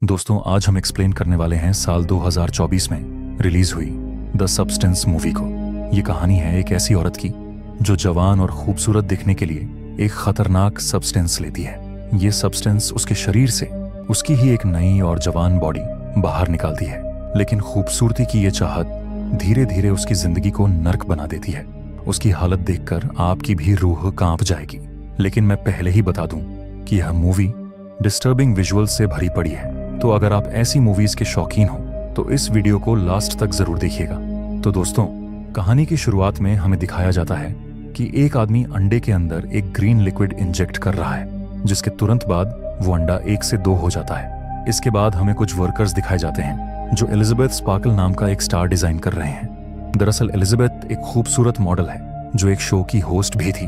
दोस्तों, आज हम एक्सप्लेन करने वाले हैं साल 2024 में रिलीज हुई द सब्सटेंस मूवी को। ये कहानी है एक ऐसी औरत की जो जवान और खूबसूरत दिखने के लिए एक खतरनाक सब्सटेंस लेती है। ये सब्सटेंस उसके शरीर से उसकी ही एक नई और जवान बॉडी बाहर निकालती है, लेकिन खूबसूरती की ये चाहत धीरे धीरे उसकी जिंदगी को नर्क बना देती है। उसकी हालत देखकर आपकी भी रूह कांप जाएगी। लेकिन मैं पहले ही बता दूं कि यह मूवी डिस्टर्बिंग विजुअल्स से भरी पड़ी है, तो अगर आप ऐसी मूवीज के शौकीन हो तो इस वीडियो को लास्ट तक जरूर देखिएगा। तो दोस्तों, कहानी की शुरुआत में हमें दिखाया जाता है कि एक आदमी अंडे के अंदर एक ग्रीन लिक्विड इंजेक्ट कर रहा है, जिसके तुरंत बाद वो अंडा 1 से 2 हो जाता है। इसके बाद हमें कुछ वर्कर्स दिखाए जाते हैं जो एलिजाबेथ स्पार्कल नाम का एक स्टार डिजाइन कर रहे हैं। दरअसल एलिजाबेथ एक खूबसूरत मॉडल है जो एक शो की होस्ट भी थी।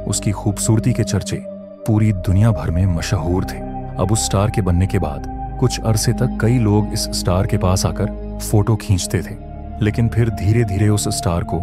उसकी खूबसूरती के चर्चे पूरी दुनिया भर में मशहूर थे। अब उस स्टार के बनने के बाद कुछ अरसे तक कई लोग इस स्टार के पास आकर फोटो खींचते थे, लेकिन फिर धीरे धीरे उस स्टार को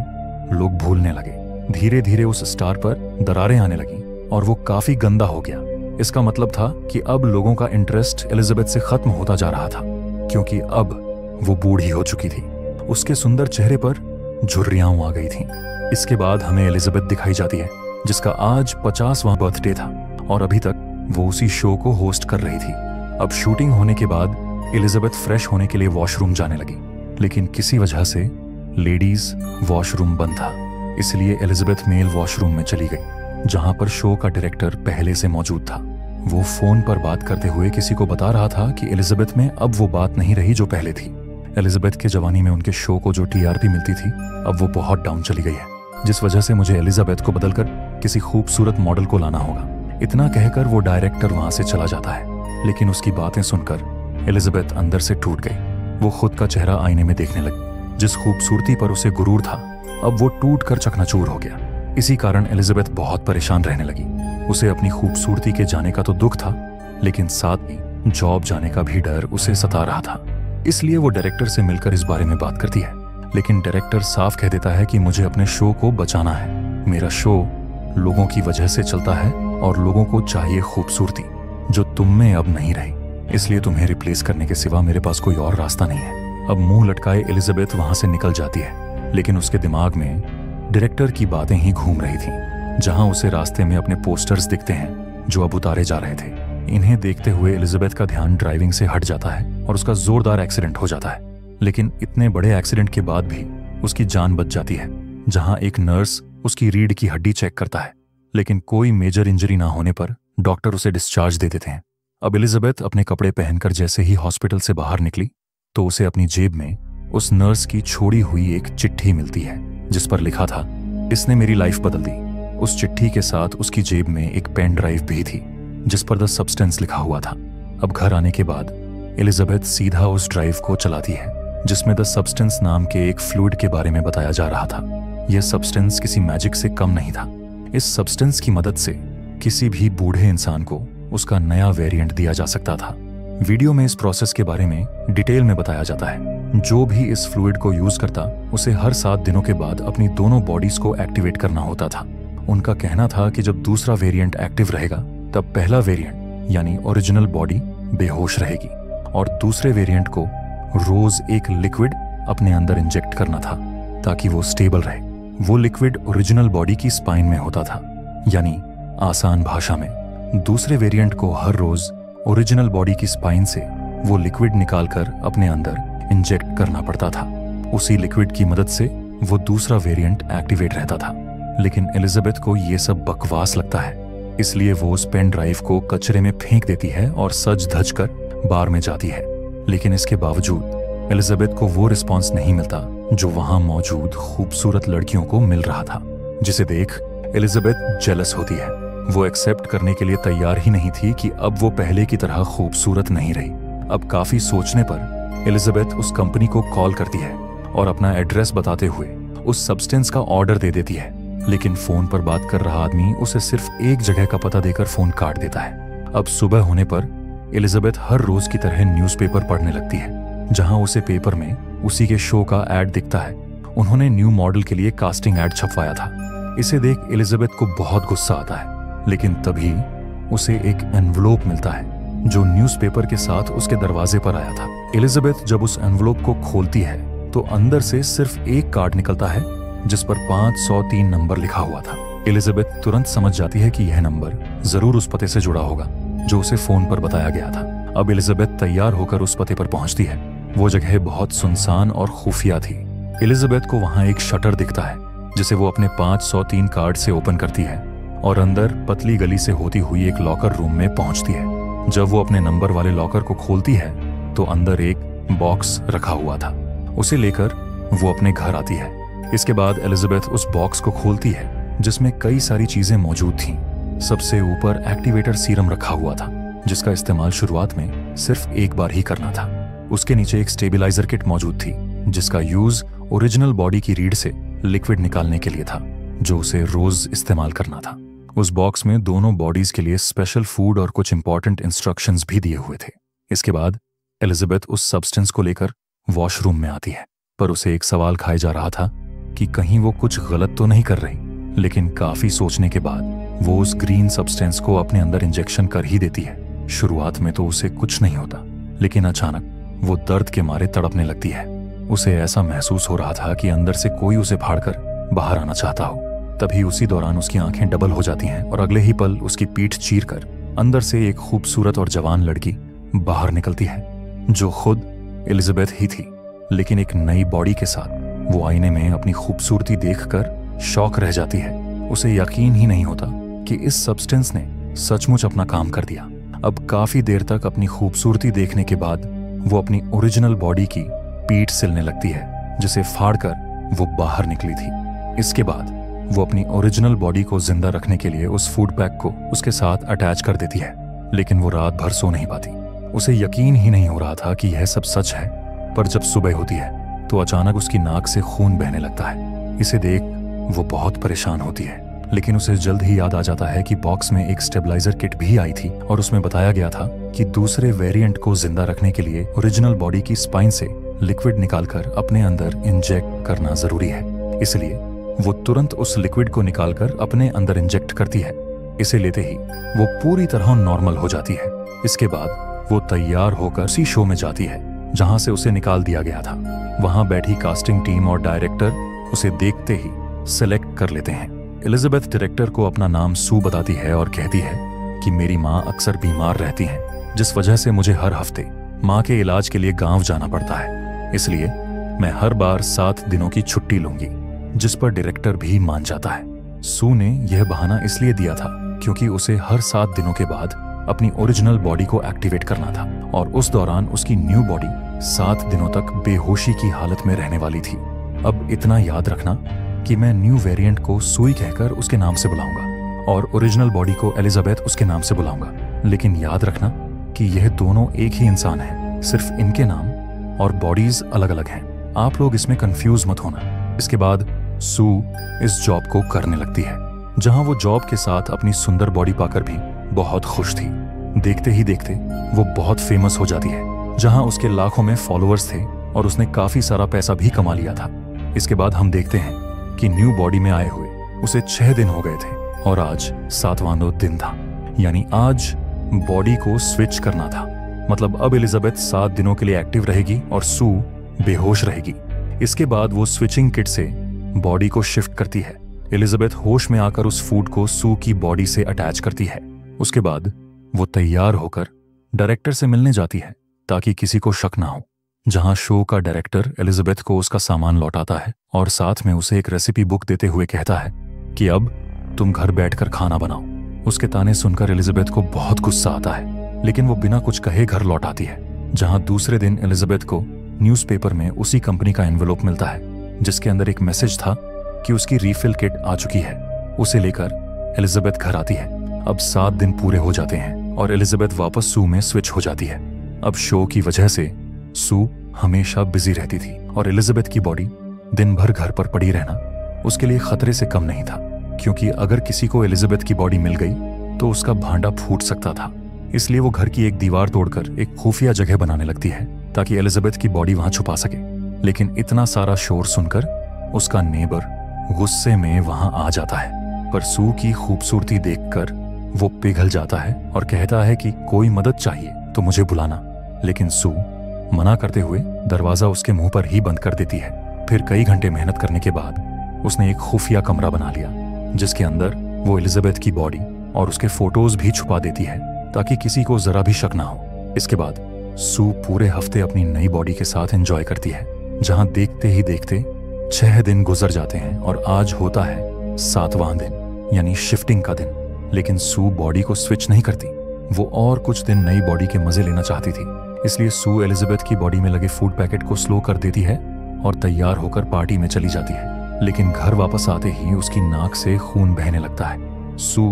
लोग भूलने लगे। धीरे धीरे उस स्टार पर दरारें आने लगी और वो काफी गंदा हो गया। इसका मतलब था कि अब लोगों का इंटरेस्ट एलिजाबेथ से खत्म होता जा रहा था, क्योंकि अब वो बूढ़ी हो चुकी थी। उसके सुंदर चेहरे पर झुर्रियां आ गई थीं। इसके बाद हमें एलिजाबेथ दिखाई जाती है जिसका आज 50वां बर्थडे था और अभी तक वो उसी शो को होस्ट कर रही थी। अब शूटिंग होने के बाद एलिजाबेथ फ्रेश होने के लिए वॉशरूम जाने लगी, लेकिन किसी वजह से लेडीज वॉशरूम बंद था। इसलिए एलिजाबेथ मेल वॉशरूम में चली गई, जहां पर शो का डायरेक्टर पहले से मौजूद था। वो फोन पर बात करते हुए किसी को बता रहा था कि एलिजाबेथ में अब वो बात नहीं रही जो पहले थी। एलिजाबेथ के जवानी में उनके शो को जो टीआरपी मिलती थी अब वो बहुत डाउन चली गई है, जिस वजह से मुझे एलिजाबेथ को बदलकर किसी खूबसूरत मॉडल को लाना होगा। इतना कहकर वो डायरेक्टर वहां से चला जाता है, लेकिन उसकी बातें सुनकर एलिजाबेथ अंदर से टूट गई। वो खुद का चेहरा आईने में देखने लगी। जिस खूबसूरती पर उसे गुरूर था अब वो टूट कर चकनाचूर हो गया। इसी कारण एलिजाबेथ बहुत परेशान रहने लगी। उसे अपनी खूबसूरती के जाने का तो दुख था, लेकिन साथ ही जॉब जाने का भी डर उसे सता रहा था। इसलिए वो डायरेक्टर से मिलकर इस बारे में बात करती है, लेकिन डायरेक्टर साफ कह देता है कि मुझे अपने शो को बचाना है। मेरा शो लोगों की वजह से चलता है और लोगों को चाहिए खूबसूरती जो तुम में अब नहीं रही, इसलिए तुम्हें रिप्लेस करने के सिवा मेरे पास कोई और रास्ता नहीं है। अब मुंह लटकाए एलिजाबेथ वहां से निकल जाती है, लेकिन उसके दिमाग में डायरेक्टर की बातें ही घूम रही थीं, जहां उसे रास्ते में अपने पोस्टर्स दिखते हैं जो अब उतारे जा रहे थे। इन्हें देखते हुए एलिजाबेथ का ध्यान ड्राइविंग से हट जाता है और उसका जोरदार एक्सीडेंट हो जाता है। लेकिन इतने बड़े एक्सीडेंट के बाद भी उसकी जान बच जाती है, जहां एक नर्स उसकी रीढ़ की हड्डी चेक करता है, लेकिन कोई मेजर इंजरी ना होने पर डॉक्टर उसे डिस्चार्ज दे देते हैं। अब एलिजाबेथ अपने कपड़े पहनकर जैसे ही हॉस्पिटल से बाहर निकली तो उसे अपनी जेब में उस नर्स की छोड़ी हुई एक चिट्ठी मिलती है, जिस पर लिखा था, इसने मेरी लाइफ बदल दी। उस चिट्ठी के साथ उसकी जेब में एक पेन ड्राइव भी थी जिस पर द सब्सटेंस लिखा हुआ था। अब घर आने के बाद एलिजाबेथ सीधा उस ड्राइव को चलाती है जिसमें द सब्सटेंस नाम के एक फ्लूइड के बारे में बताया जा रहा था। यह सब्सटेंस किसी मैजिक से कम नहीं था। इस सब्सटेंस की मदद से किसी भी बूढ़े इंसान को उसका नया वेरिएंट दिया जा सकता था। वीडियो में इस प्रोसेस के बारे में डिटेल में बताया जाता है। जो भी इस फ्लूइड को यूज करता उसे हर 7 दिनों के बाद अपनी दोनों बॉडीज को एक्टिवेट करना होता था। उनका कहना था कि जब दूसरा वेरिएंट एक्टिव रहेगा तब पहला वेरिएंट यानी ओरिजिनल बॉडी बेहोश रहेगी और दूसरे वेरिएंट को रोज एक लिक्विड अपने अंदर इंजेक्ट करना था ताकि वो स्टेबल रहे। वो लिक्विड ओरिजिनल बॉडी की स्पाइन में होता था, यानी आसान भाषा में दूसरे वेरिएंट को हर रोज ओरिजिनल बॉडी की स्पाइन से वो लिक्विड निकालकर अपने अंदर इंजेक्ट करना पड़ता था। उसी लिक्विड की मदद से वो दूसरा वेरिएंट एक्टिवेट रहता था। लेकिन एलिजाबेथ को ये सब बकवास लगता है, इसलिए वो उस पेन ड्राइव को कचरे में फेंक देती है और सज धज कर बार में जाती है। लेकिन इसके बावजूद एलिजाबेथ को वो रिस्पॉन्स नहीं मिलता जो वहां मौजूद खूबसूरत लड़कियों को मिल रहा था, जिसे देख एलिजाबेथ जेलस होती है। वो एक्सेप्ट करने के लिए तैयार ही नहीं थी कि अब वो पहले की तरह खूबसूरत नहीं रही। अब काफी सोचने पर एलिजाबेथ उस कंपनी को कॉल करती है और अपना एड्रेस बताते हुए उस सब्सटेंस का ऑर्डर दे देती है। लेकिन फोन पर बात कर रहा आदमी उसे सिर्फ एक जगह का पता देकर फोन काट देता है। अब सुबह होने पर एलिजाबेथ हर रोज की तरह न्यूज़पेपर पढ़ने लगती है, जहां उसे पेपर में उसी के शो का एड दिखता है। उन्होंने न्यू मॉडल के लिए कास्टिंग एड छपवाया था। इसे देख एलिजाबेथ को बहुत गुस्सा आता है, लेकिन तभी उसे एक एनवलप मिलता है जो न्यूज़पेपर के साथ उसके दरवाजे पर आया था। एलिजाबेथ जब उस एनवलप को खोलती है तो अंदर से सिर्फ एक कार्ड निकलता है जिस पर 503 नंबर लिखा हुआ था। एलिजाबेथ तुरंत समझ जाती है कि यह नंबर जरूर उस पते से जुड़ा होगा जो उसे फोन पर बताया गया था। अब एलिजाबेथ तैयार होकर उस पते पर पहुंचती है। वो जगह बहुत सुनसान और खुफिया थी। एलिजाबेथ को वहां एक शटर दिखता है जिसे वो अपने 503 कार्ड से ओपन करती है और अंदर पतली गली से होती हुई एक लॉकर रूम में पहुंचती है। जब वो अपने नंबर वाले लॉकर को खोलती है तो अंदर एक बॉक्स रखा हुआ था। उसे लेकर वो अपने घर आती है। इसके बाद एलिजाबेथ उस बॉक्स को खोलती है जिसमें कई सारी चीजें मौजूद थीं। सबसे ऊपर एक्टिवेटर सीरम रखा हुआ था जिसका इस्तेमाल शुरुआत में सिर्फ एक बार ही करना था। उसके नीचे एक स्टेबिलाइजर किट मौजूद थी जिसका यूज ओरिजिनल बॉडी की रीढ़ से लिक्विड निकालने के लिए था जो उसे रोज इस्तेमाल करना था। उस बॉक्स में दोनों बॉडीज के लिए स्पेशल फूड और कुछ इंपॉर्टेंट इंस्ट्रक्शंस भी दिए हुए थे। इसके बाद एलिजाबेथ उस सब्सटेंस को लेकर वॉशरूम में आती है, पर उसे एक सवाल खाए जा रहा था कि कहीं वो कुछ गलत तो नहीं कर रही। लेकिन काफी सोचने के बाद वो उस ग्रीन सब्सटेंस को अपने अंदर इंजेक्शन कर ही देती है। शुरुआत में तो उसे कुछ नहीं होता, लेकिन अचानक वो दर्द के मारे तड़पने लगती है। उसे ऐसा महसूस हो रहा था कि अंदर से कोई उसे फाड़कर बाहर आना चाहता हो। तभी उसी दौरान उसकी आंखें डबल हो जाती हैं और अगले ही पल उसकी पीठ चीरकर अंदर से एक खूबसूरत और जवान लड़की बाहर निकलती है जो खुद एलिजाबेथ ही थी, लेकिन एक नई बॉडी के साथ। वो आईने में अपनी खूबसूरती देखकर शॉक रह जाती है। उसे यकीन ही नहीं होता कि इस सब्सटेंस ने सचमुच अपना काम कर दिया। अब काफी देर तक अपनी खूबसूरती देखने के बाद वो अपनी ओरिजिनल बॉडी की पीठ सिलने लगती है जिसे फाड़कर वो बाहर निकली थी। इसके बाद वो अपनी ओरिजिनल बॉडी को जिंदा रखने के लिए उस फूड पैक को उसके साथ अटैच कर देती है, लेकिन वो रात भर सो नहीं पाती। उसे यकीन ही नहीं हो रहा था कि यह सब सच है। पर जब सुबह होती है तो अचानक उसकी नाक से खून बहने लगता है। इसे देख वो बहुत परेशान होती है, लेकिन उसे जल्द ही याद आ जाता है कि बॉक्स में एक स्टेबलाइजर किट भी आई थी और उसमें बताया गया था कि दूसरे वेरिएंट को जिंदा रखने के लिए ओरिजिनल बॉडी की स्पाइन से लिक्विड निकालकर अपने अंदर इंजेक्ट करना जरूरी है। इसलिए वो तुरंत उस लिक्विड को निकालकर अपने अंदर इंजेक्ट करती है। इसे लेते ही वो पूरी तरह नॉर्मल हो जाती है। इसके बाद वो तैयार होकर उसी शो में जाती है जहां से उसे निकाल दिया गया था। वहां बैठी कास्टिंग टीम और डायरेक्टर उसे देखते ही सिलेक्ट कर लेते हैं। एलिजाबेथ डायरेक्टर को अपना नाम सू बताती है और कहती है कि मेरी माँ अक्सर बीमार रहती हैं, जिस वजह से मुझे हर हफ्ते माँ के इलाज के लिए गांव जाना पड़ता है। इसलिए मैं हर बार 7 दिनों की छुट्टी लूंगी, जिस पर डायरेक्टर भी मान जाता है। सू ने यह बहाना इसलिए दिया था क्योंकि उसे हर 7 दिनों के बाद अपनी ओरिजिनल बॉडी को एक्टिवेट करना था और उस दौरान उसकी न्यू बॉडी 7 दिनों तक बेहोशी की हालत में रहने वाली थी। अब इतना याद रखना कि मैं न्यू वेरिएंट को सुई कहकर उसके नाम से बुलाऊंगा और ओरिजिनल बॉडी को एलिजाबेथ उसके नाम से बुलाऊंगा। लेकिन याद रखना कि यह दोनों एक ही इंसान है, सिर्फ इनके नाम और बॉडीज अलग अलग हैं। आप लोग इसमें कंफ्यूज मत होना। इसके बाद सू इस जॉब को करने लगती है, जहां वो जॉब के साथ अपनी सुंदर बॉडी पाकर भी बहुत खुश थी। देखते ही देखते वो बहुत फेमस हो जाती है, जहां उसके लाखों में फॉलोअर्स थे और उसने काफी सारा पैसा भी कमा लिया था। इसके बाद हम देखते हैं कि न्यू बॉडी में आए हुए उसे 6 दिन हो गए थे और आज 7वां दिन था, यानी आज बॉडी को स्विच करना था। मतलब अब एलिजाबेथ 7 दिनों के लिए एक्टिव रहेगी और सू बेहोश रहेगी। इसके बाद वो स्विचिंग किट से बॉडी को शिफ्ट करती है। एलिजाबेथ होश में आकर उस फूड को सू की बॉडी से अटैच करती है। उसके बाद वो तैयार होकर डायरेक्टर से मिलने जाती है ताकि किसी को शक ना हो, जहां शो का डायरेक्टर एलिजाबेथ को उसका सामान लौटाता है और साथ में उसे एक रेसिपी बुक देते हुए कहता है कि अब तुम घर बैठकर खाना बनाओ। उसके ताने सुनकर एलिजाबेथ को बहुत गुस्सा आता है, लेकिन वो बिना कुछ कहे घर लौट आती है, जहां दूसरे दिन एलिजाबेथ को न्यूज़पेपर में उसी कंपनी का एनवेलप मिलता है जिसके अंदर एक मैसेज था कि उसकी रीफिल किट आ चुकी है। उसे लेकर एलिजाबेथ घर आती है। अब 7 दिन पूरे हो जाते हैं और एलिजाबेथ वापस सू में स्विच हो जाती है। अब शो की वजह से सू हमेशा बिजी रहती थी और एलिजाबेथ की बॉडी दिन भर घर पर पड़ी रहना उसके लिए खतरे से कम नहीं था, क्योंकि अगर किसी को एलिजाबेथ की बॉडी मिल गई तो उसका भांडा फूट सकता था। इसलिए वो घर की एक दीवार तोड़कर एक खुफिया जगह बनाने लगती है ताकि एलिजाबेथ की बॉडी वहां छुपा सके। लेकिन इतना सारा शोर सुनकर उसका नेबर गुस्से में वहां आ जाता है, पर सू की खूबसूरती देखकर वो पिघल जाता है और कहता है कि कोई मदद चाहिए तो मुझे बुलाना, लेकिन सू मना करते हुए दरवाजा उसके मुंह पर ही बंद कर देती है। फिर कई घंटे मेहनत करने के बाद उसने एक खुफिया कमरा बना लिया जिसके अंदर वो एलिजाबेथ की बॉडी और उसके फोटोज भी छुपा देती है ताकि किसी को जरा भी शक ना हो। इसके बाद सू पूरे हफ्ते अपनी नई बॉडी के साथ एंजॉय करती है, जहां देखते ही देखते 6 दिन गुजर जाते हैं और आज होता है 7वां दिन यानी शिफ्टिंग का दिन। लेकिन सू बॉडी को स्विच नहीं करती, वो और कुछ दिन नई बॉडी के मजे लेना चाहती थी। इसलिए सू एलिजाबेथ की बॉडी में लगे फूड पैकेट को स्लो कर देती है और तैयार होकर पार्टी में चली जाती है। लेकिन घर वापस आते ही उसकी नाक से खून बहने लगता है। सू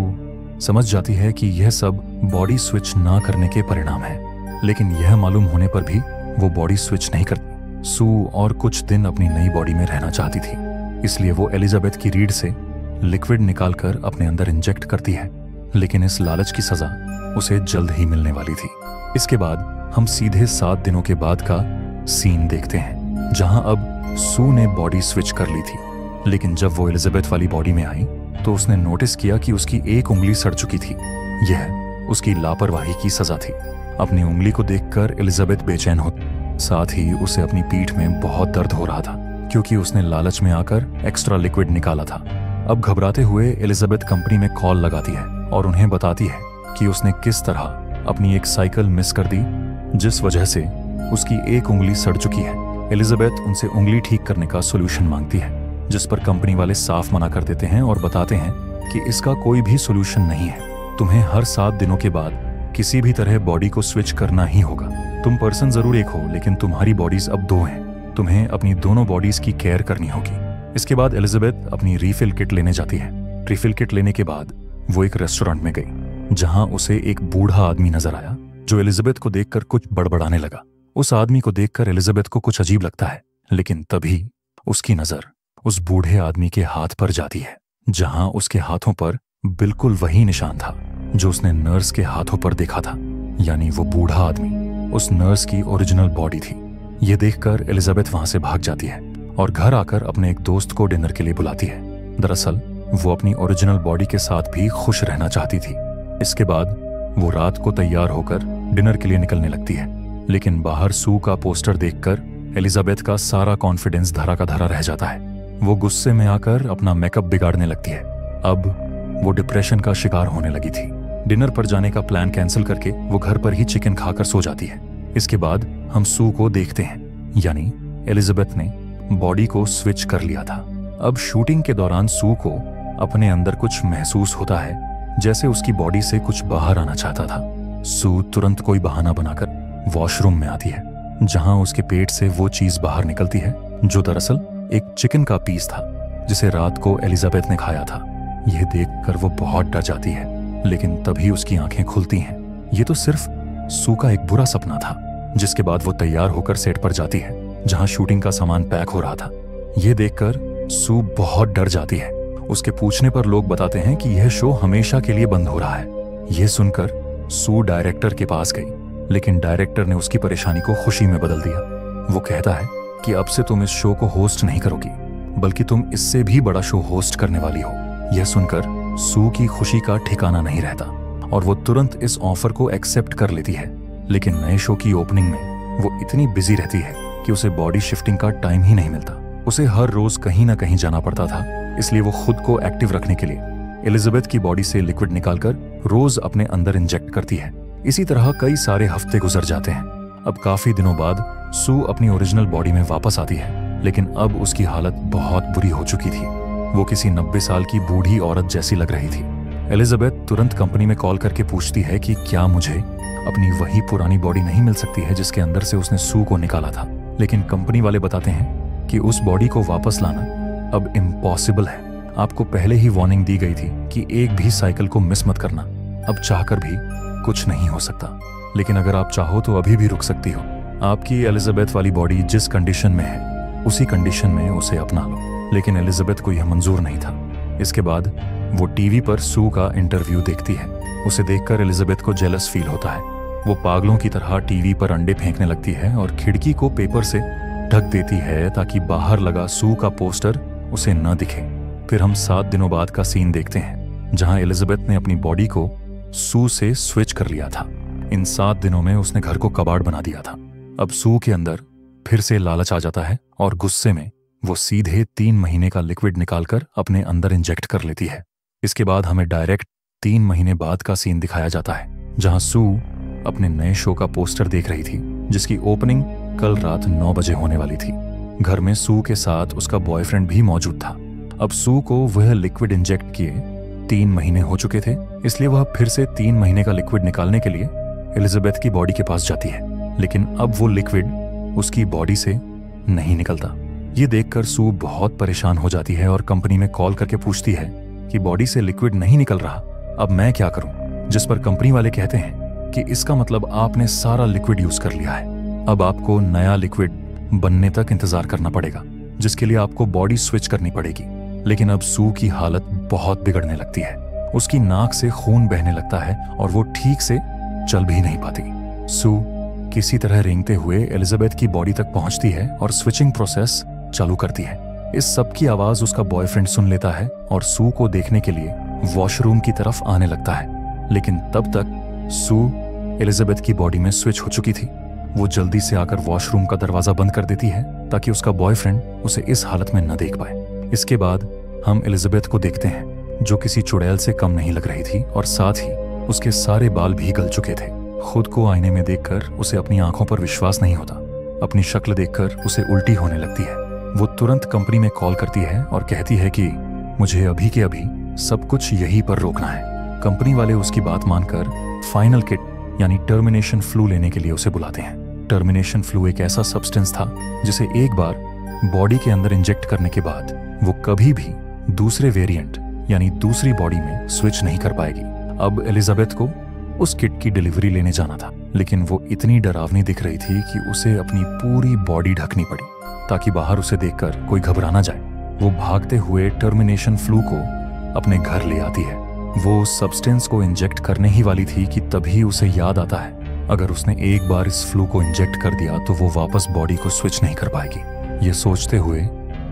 समझ जाती है कि यह सब बॉडी स्विच ना करने के परिणाम है, लेकिन यह मालूम होने पर भी वो बॉडी स्विच नहीं करती। सू और कुछ दिन अपनी नई बॉडी में रहना चाहती थी, इसलिए वो एलिजाबेथ की रीढ़ से लिक्विड निकालकर अपने अंदर इंजेक्ट करती है। लेकिन इस लालच की सजा उसे जल्द ही मिलने वाली थी। इसके बाद हम सीधे 7 दिनों के बाद का सीन देखते हैं, जहां अब सू ने बॉडी स्विच कर ली थी। लेकिन जब वो एलिजाबेथ वाली बॉडी में आई तो उसने नोटिस किया कि उसकी एक उंगली सड़ चुकी थी। यह उसकी लापरवाही की सजा थी। अपनी उंगली को देखकर एलिजाबेथ बेचैन होती, साथ ही उसे अपनी पीठ में बहुत दर्द हो रहा था क्योंकि उसने लालच में आकर एक्स्ट्रा लिक्विड निकाला था। अब घबराते हुए एलिजाबेथ कंपनी में कॉल लगाती है और उन्हें बताती है कि उसने किस तरह अपनी एक साइकिल मिस कर दी जिस वजह से उसकी एक उंगली सड़ चुकी है। एलिजाबेथ उनसे उंगली ठीक करने का सोल्यूशन मांगती है, जिस पर कंपनी वाले साफ मना कर देते हैं और बताते हैं कि इसका कोई भी सोल्यूशन नहीं है। तुम्हें हर 7 दिनों के बाद किसी भी तरह बॉडी को स्विच करना ही होगा। तुम पर्सन जरूर एक हो, लेकिन तुम्हारी बॉडीज अब 2 हैं। तुम्हें अपनी दोनों बॉडीज की केयर करनी होगी। इसके बाद एलिजाबेथ अपनी रीफिल किट लेने जाती है। रीफिल किट लेने के बाद वो एक रेस्टोरेंट में गई, जहां उसे एक बूढ़ा आदमी नजर आया जो एलिजाबेथ को देखकर कुछ बड़बड़ाने लगा। उस आदमी को देखकर एलिजाबेथ को कुछ अजीब लगता है, लेकिन तभी उसकी नजर उस बूढ़े आदमी के हाथ पर जाती है, जहां उसके हाथों पर बिल्कुल वही निशान था जो उसने नर्स के हाथों पर देखा था। यानी वो बूढ़ा आदमी उस नर्स की ओरिजिनल बॉडी थी। ये देखकर एलिजाबेथ वहां से भाग जाती है और घर आकर अपने एक दोस्त को डिनर के लिए बुलाती है। दरअसल वो अपनी ओरिजिनल बॉडी के साथ भी खुश रहना चाहती थी। इसके बाद वो रात को तैयार होकर डिनर के लिए निकलने लगती है, लेकिन बाहर सू का पोस्टर देखकर एलिजाबेथ का सारा कॉन्फिडेंस धरा का धरा रह जाता है। वो गुस्से में आकर अपना मेकअप बिगाड़ने लगती है। अब वो डिप्रेशन का शिकार होने लगी थी। डिनर पर जाने का प्लान कैंसिल करके वो घर पर ही चिकन खाकर सो जाती है। इसके बाद हम सू को देखते हैं, यानी एलिजाबेथ ने बॉडी को स्विच कर लिया था। अब शूटिंग के दौरान सू को अपने अंदर कुछ महसूस होता है, जैसे उसकी बॉडी से कुछ बाहर आना चाहता था। सू तुरंत कोई बहाना बनाकर वॉशरूम में आती है, जहां उसके पेट से वो चीज बाहर निकलती है जो दरअसल एक चिकन का पीस था जिसे रात को एलिजाबेथ ने खाया था। यह देखकर वो बहुत डर जाती है, लेकिन तभी उसकी आंखें खुलती हैं। ये तो सिर्फ सू का एक बुरा सपना था। जिसके बाद वो तैयार होकर सेट पर जाती है, जहां शूटिंग का सामान पैक हो रहा था। यह देखकर सू बहुत डर जाती है। उसके पूछने पर लोग बताते हैं कि यह शो हमेशा के लिए बंद हो रहा है। यह सुनकर सू डायरेक्टर के पास गई, लेकिन डायरेक्टर ने उसकी परेशानी को खुशी में बदल दिया। वो कहता है कि अब से तुम इस शो को होस्ट नहीं करोगी, बल्कि तुम इससे भी बड़ा शो होस्ट करने वाली हो। यह सुनकर सू की खुशी का ठिकाना नहीं रहता और वो तुरंत इस ऑफर को एक्सेप्ट कर लेती है। लेकिन नए शो की ओपनिंग में वो इतनी बिजी रहती है कि उसे बॉडी शिफ्टिंग का टाइम ही नहीं मिलता। उसे हर रोज कहीं ना कहीं जाना पड़ता था, इसलिए वो खुद को एक्टिव रखने के लिए एलिजाबेथ की बॉडी से लिक्विड निकालकर रोज अपने अंदर इंजेक्ट करती है। इसी तरह कई सारे हफ्ते गुजर जाते हैं। अब काफी दिनों बाद सू अपनी ओरिजिनल बॉडी में वापस आती है, लेकिन अब उसकी हालत बहुत बुरी हो चुकी थी। वो किसी 90 साल की बूढ़ी औरत जैसी लग रही थी। एलिजाबेथ तुरंत कंपनी में कॉल करके पूछती है कि क्या मुझे अपनी वही पुरानी बॉडी नहीं मिल सकती है जिसके अंदर से उसने सू को निकाला था। लेकिन कंपनी वाले बताते हैं कि उस बॉडी को वापस लाना अब इम्पॉसिबल है। आपको पहले ही वार्निंग दी गई थी कि एक भी साइकिल को मिस मत करना। अब चाहकर भी कुछ नहीं हो सकता, लेकिन अगर आप चाहो तो अभी भी रुक सकती हो। आपकी एलिजाबेथ वाली बॉडी जिस कंडीशन में है उसी कंडीशन में उसे अपना लो। लेकिन एलिजाबेथ को यह मंजूर नहीं था। इसके बाद वो टीवी पर सू का इंटरव्यू देखती है। उसे देखकर एलिजाबेथ को जेलस फील होता है। वो पागलों की तरह टीवी पर अंडे फेंकने लगती है और खिड़की को पेपर से ढक देती है ताकि बाहर लगा सू का पोस्टर उसे न दिखे। फिर हम 7 दिनों बाद का सीन देखते हैं, जहां एलिजाबेथ ने अपनी बॉडी को सू से स्विच कर लिया था। इन 7 दिनों में उसने घर को कबाड़ बना दिया था। अब सू के अंदर फिर से लालच आ जाता है और गुस्से में वो सीधे 3 महीने का लिक्विड निकालकर अपने अंदर इंजेक्ट कर लेती है। इसके बाद हमें डायरेक्ट 3 महीने बाद का सीन दिखाया जाता है, जहां सू अपने नए शो का पोस्टर देख रही थी, जिसकी ओपनिंग कल रात 9 बजे होने वाली थी। घर में सू के साथ उसका बॉयफ्रेंड भी मौजूद था। अब सू को वह लिक्विड इंजेक्ट किए 3 महीने हो चुके थे, इसलिए वह फिर से 3 महीने का लिक्विड निकालने के लिए एलिजाबेथ की बॉडी के पास जाती है। लेकिन अब वो लिक्विड उसकी बॉडी से नहीं निकलता। ये देखकर सू बहुत परेशान हो जाती है और कंपनी में कॉल करके पूछती है कि बॉडी से लिक्विड नहीं निकल रहा, अब मैं क्या करूं? जिस पर कंपनी वाले कहते हैं कि इसका मतलब आपने सारा लिक्विड यूज कर लिया है, अब आपको नया लिक्विड बनने तक इंतजार करना पड़ेगा, जिसके लिए आपको बॉडी स्विच करनी पड़ेगी। लेकिन अब सू की हालत बहुत बिगड़ने लगती है। उसकी नाक से खून बहने लगता है और वो ठीक से चल भी नहीं पाती। सू किसी तरह रेंगते हुए एलिजाबेथ की बॉडी तक पहुंचती है और स्विचिंग प्रोसेस चालू करती है। इस सब की आवाज उसका बॉयफ्रेंड सुन लेता है और सू को देखने के लिए वॉशरूम की तरफ आने लगता है। लेकिन तब तक सू एलिजाबेथ की बॉडी में स्विच हो चुकी थी। वो जल्दी से आकर वॉशरूम का दरवाजा बंद कर देती है ताकि उसका बॉयफ्रेंड उसे इस हालत में न देख पाए। इसके बाद हम एलिजाबेथ को देखते हैं, जो किसी चुड़ैल से कम नहीं लग रही थी और साथ ही उसके सारे बाल भी गल चुके थे। खुद को आईने में देखकर उसे अपनी आंखों पर विश्वास नहीं होता। अपनी शक्ल देखकर उसे उल्टी होने लगती है। वो तुरंत कंपनी में कॉल करती है और कहती है कि मुझे अभी के अभी सब कुछ यहीं पर रोकना है। कंपनी वाले उसकी बात मानकर फाइनल किट यानी टर्मिनेशन फ्लू लेने के लिए उसे बुलाते हैं। टर्मिनेशन फ्लू एक ऐसा सब्सटेंस था जिसे एक बार बॉडी के अंदर इंजेक्ट करने के बाद वो कभी भी दूसरे वेरिएंट यानी दूसरी बॉडी में स्विच नहीं कर पाएगी। अब एलिजाबेथ को उस किट की डिलीवरी लेने जाना था, लेकिन वो इतनी डरावनी दिख रही थी कि उसे अपनी पूरी बॉडी ढकनी पड़ी ताकि बाहर उसे देखकर कोई घबरा ना जाए। वो भागते हुए टर्मिनेशन फ्लू को अपने घर ले आती है। वो सब्सटेंस को इंजेक्ट करने ही वाली थी कि तभी उसे याद आता है, अगर उसने एक बार इस फ्लू को इंजेक्ट कर दिया तो वो वापस बॉडी को स्विच नहीं कर पाएगी। ये सोचते हुए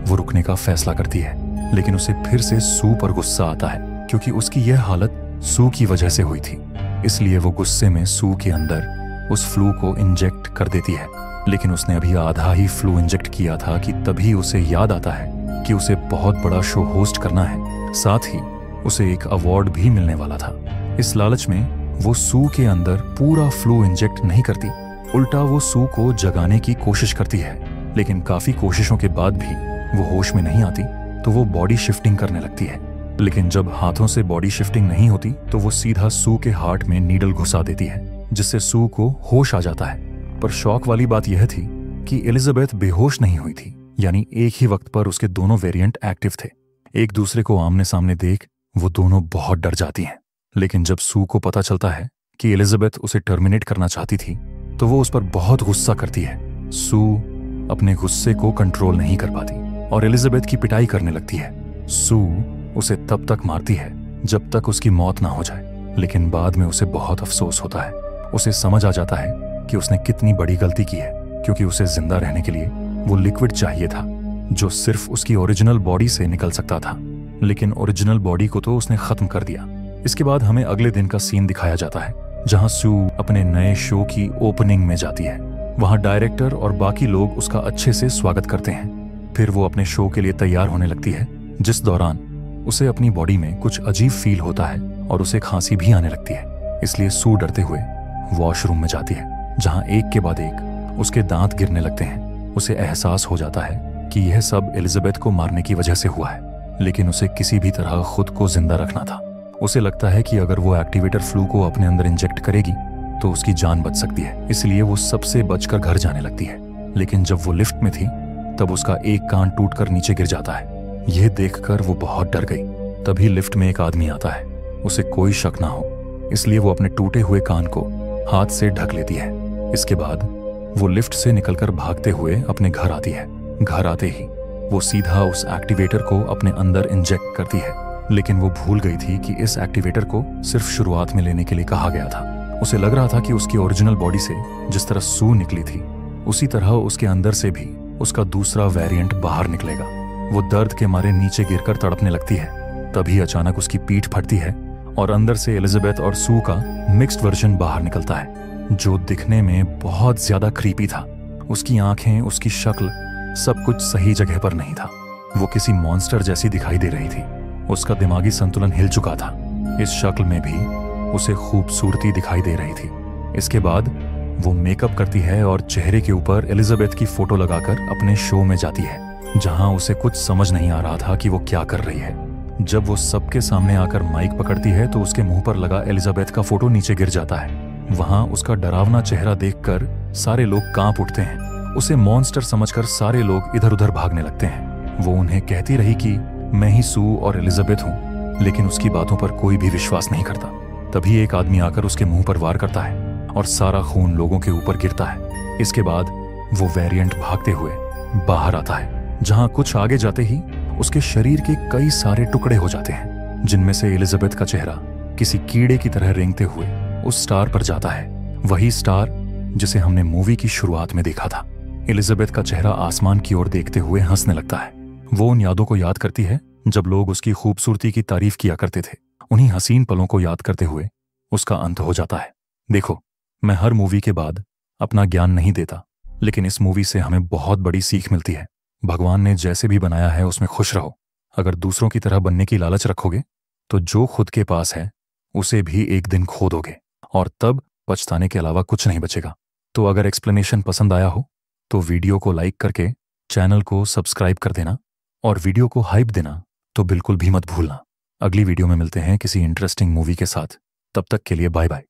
वो रुकने का फैसला करती है, लेकिन उसे फिर से सू पर गुस्सा आता है क्योंकि उसकी यह हालत सू की वजह से हुई थी। इसलिए वो गुस्से में सू के अंदर उस फ्लू को इंजेक्ट कर देती है। लेकिन उसने अभी आधा ही फ्लू इंजेक्ट किया था कि तभी उसे याद आता है कि उसे बहुत बड़ा शो होस्ट करना है, साथ ही उसे एक अवार्ड भी मिलने वाला था। इस लालच में वो सू के अंदर पूरा फ्लू इंजेक्ट नहीं करती, उल्टा वो सू को जगाने की कोशिश करती है। लेकिन काफी कोशिशों के बाद भी वो होश में नहीं आती तो वो बॉडी शिफ्टिंग करने लगती है। लेकिन जब हाथों से बॉडी शिफ्टिंग नहीं होती तो वो सीधा सू के हार्ट में नीडल घुसा देती है, जिससे सू को होश आ जाता है। पर शौक वाली बात यह थी कि एलिजाबेथ बेहोश नहीं हुई थी, यानी एक ही वक्त पर उसके दोनों वेरिएंट एक्टिव थे। एक दूसरे को आमने सामने देख वो दोनों बहुत डर जाती हैं। लेकिन जब सू को पता चलता है कि एलिजाबेथ उसे टर्मिनेट करना चाहती थी तो वो उस पर बहुत गुस्सा करती है। सू अपने गुस्से को कंट्रोल नहीं कर पाती और एलिजाबेथ की पिटाई करने लगती है। सू उसे तब तक मारती है जब तक उसकी मौत ना हो जाए, लेकिन बाद में उसे बहुत अफसोस होता है। उसे समझ आ जाता है कि उसने कितनी बड़ी गलती की है, क्योंकि उसे जिंदा रहने के लिए वो लिक्विड चाहिए था जो सिर्फ उसकी ओरिजिनल बॉडी से निकल सकता था। लेकिन ओरिजिनल बॉडी को तो उसने खत्म कर दिया। इसके बाद हमें अगले दिन का सीन दिखाया जाता है, जहां सू अपने नए शो की ओपनिंग में जाती है। वहां डायरेक्टर और बाकी लोग उसका अच्छे से स्वागत करते हैं। फिर वो अपने शो के लिए तैयार होने लगती है, जिस दौरान उसे अपनी बॉडी में कुछ अजीब फील होता है और उसे खांसी भी आने लगती है। इसलिए सू डरते हुए वॉशरूम में जाती है, जहां एक के बाद एक उसके दांत गिरने लगते हैं। उसे एहसास हो जाता है कि यह सब एलिजाबेथ को मारने की वजह से हुआ है, लेकिन उसे किसी भी तरह खुद को जिंदा रखना था। उसे लगता है कि अगर वो एक्टिवेटर फ्लू को अपने अंदर इंजेक्ट करेगी तो उसकी जान बच सकती है, इसलिए वो सबसे बचकर घर जाने लगती है। लेकिन जब वो लिफ्ट में थी तब उसका एक कान टूटकर नीचे गिर जाता है। यह देखकर वो बहुत डर गई। तभी लिफ्ट में एक आदमी आता है। उसे कोई शक ना हो इसलिए वो अपने टूटे हुए कान को हाथ से ढक लेती है। इसके बाद वो लिफ्ट से निकलकर भागते हुए अपने घर आती है। घर आते ही वो सीधा उस एक्टिवेटर को अपने अंदर इंजेक्ट करती है, लेकिन वो भूल गई थी कि इस एक्टिवेटर को सिर्फ शुरुआत में लेने के लिए कहा गया था। उसे लग रहा था कि उसकी ओरिजिनल बॉडी से जिस तरह सू निकली थी उसी तरह उसके अंदर से भी उसका दूसरा वेरिएंट बाहर निकलेगा। वो दर्द के मारे नीचे गिरकर तड़पने लगती है। तभी अचानक उसकी पीठ फटती है और अंदर से एलिजाबेथ और सू का मिक्स्ड वर्जन बाहर निकलता है, जो दिखने में बहुत ज्यादा क्रीपी था। उसकी आंखें, उसकी शक्ल, सब कुछ सही जगह पर नहीं था। वो किसी मॉन्स्टर जैसी दिखाई दे रही थी। उसका दिमागी संतुलन हिल चुका था। इस शक्ल में भी उसे खूबसूरती दिखाई दे रही थी। इसके बाद वो मेकअप करती है और चेहरे के ऊपर एलिजाबेथ की फोटो लगाकर अपने शो में जाती है, जहां उसे कुछ समझ नहीं आ रहा था कि वो क्या कर रही है। जब वो सबके सामने आकर माइक पकड़ती है तो उसके मुंह पर लगा एलिजाबेथ का फोटो नीचे गिर जाता है। वहां उसका डरावना चेहरा देखकर सारे लोग कांप उठते हैं। उसे मॉन्स्टर समझकर सारे लोग इधर उधर भागने लगते हैं। वो उन्हें कहती रही कि मैं ही सू और एलिजाबेथ हूं, लेकिन उसकी बातों पर कोई भी विश्वास नहीं करता। तभी एक आदमी आकर उसके मुंह पर वार करता है और सारा खून लोगों के ऊपर गिरता है। इसके बाद वो वेरिएंट भागते हुए बाहर आता है, जहां कुछ आगे जाते ही उसके शरीर के कई सारे टुकड़े हो जाते हैं, जिनमें से एलिजाबेथ का चेहरा किसी कीड़े की तरह रेंगते हुए उस स्टार पर जाता है, वही स्टार जिसे हमने मूवी की शुरुआत में देखा था। एलिजाबेथ का चेहरा आसमान की ओर देखते हुए हंसने लगता है। वो उन यादों को याद करती है जब लोग उसकी खूबसूरती की तारीफ किया करते थे। उन्हीं हसीन पलों को याद करते हुए उसका अंत हो जाता है। देखो, मैं हर मूवी के बाद अपना ज्ञान नहीं देता, लेकिन इस मूवी से हमें बहुत बड़ी सीख मिलती है। भगवान ने जैसे भी बनाया है उसमें खुश रहो। अगर दूसरों की तरह बनने की लालच रखोगे तो जो खुद के पास है उसे भी एक दिन खो दोगे, और तब पछताने के अलावा कुछ नहीं बचेगा। तो अगर एक्सप्लेनेशन पसंद आया हो तो वीडियो को लाइक करके चैनल को सब्सक्राइब कर देना और वीडियो को हाइप देना तो बिल्कुल भी मत भूलना। अगली वीडियो में मिलते हैं किसी इंटरेस्टिंग मूवी के साथ। तब तक के लिए बाय बाय।